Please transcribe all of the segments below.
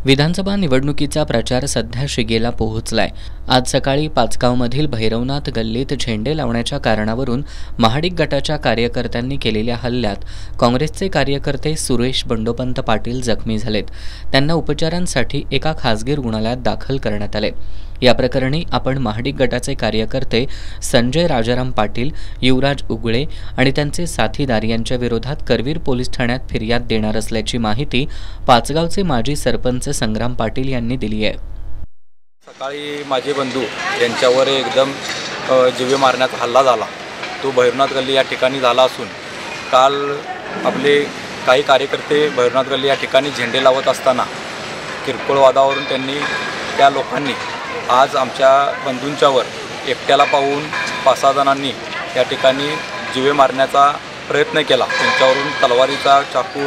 विधानसभा निवडणुकीचा प्रचार सध्या शिगेला पोहोचलाय। आज सकाळी पाचगावमधील भैरवनाथ गल्लीत झेंडे लावण्याच्या कारणावरून महाडिक गटाच्या कार्यकर्त्यांनी केलेल्या हल्ल्यात काँग्रेसचे कार्यकर्ते सुरेश बंडोपंत पाटील जखमी झालेत। त्यांना उपचारांसाठी एका खासगी रुग्णालयात दाखल करण्यात आले। या प्रकरणी आपण महाडिक गटाचे कार्यकर्ते संजय राजाराम पाटील, युवराज उगळे आणि त्यांचे साथीदार यांच्या विरोधात करवीर पोलीस ठाण्यात फिर्याद देणार असल्याची माहिती पाचगावचे माजी सरपंच संग्राम पाटील यांनी दिली आहे। सकाळी माझे बंधू यांच्यावर एकदम जीवे मारण्याचा हल्ला झाला। तो भैरवनाथ गल्ली या ठिकाणी झाला असून काल आपले काही कार्यकर्ते भैरवनाथ गल्ली या ठिकाणी झेंडे लावत असताना किरकोळ वादावरून त्या लोकांनी आज आमच्या बंधूंच्यावर एकट्याला पाहून 5-6 जणांनी या ठिकाणी जीवे मारण्याचा प्रयत्न केला। त्यांच्यावरून तलवारीचा, चाकू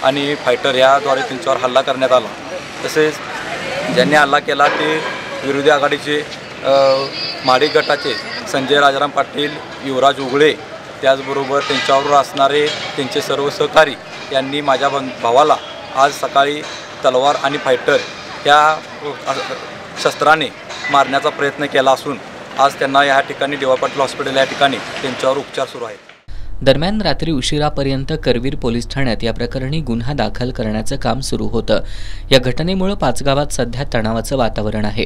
आणि फायटर याद्वारे त्यांच्यावर हल्ला करण्यात आला। तसेच ज्यांनी हल्ला केला ते विरोधी आघाडीचे महाडिक गटाचे संजय राजाराम पाटील, युवराज उगळे, त्याचबरोबर त्यांच्यावर असणारे त्यांचे सर्व सहकारी यांनी माझ्या भावाला आज सकाळी तलवार आणि फायटर या शस्त्राने मारण्याचा प्रयत्न केला असून आज त्यांना या ठिकाणी डी.वाय. पाटील हॉस्पिटल या ठिकाणी त्यांच्यावर उपचार सुरू आहेत। दरम्यान रात्री उशिरापर्यंत करवीर पोलीस ठाण्यात या प्रकरणी गुन्हा दाखल करण्याचं काम सुरू होतं। या घटनेमुळे पाचगावात सध्या तणावाचं वातावरण आहे।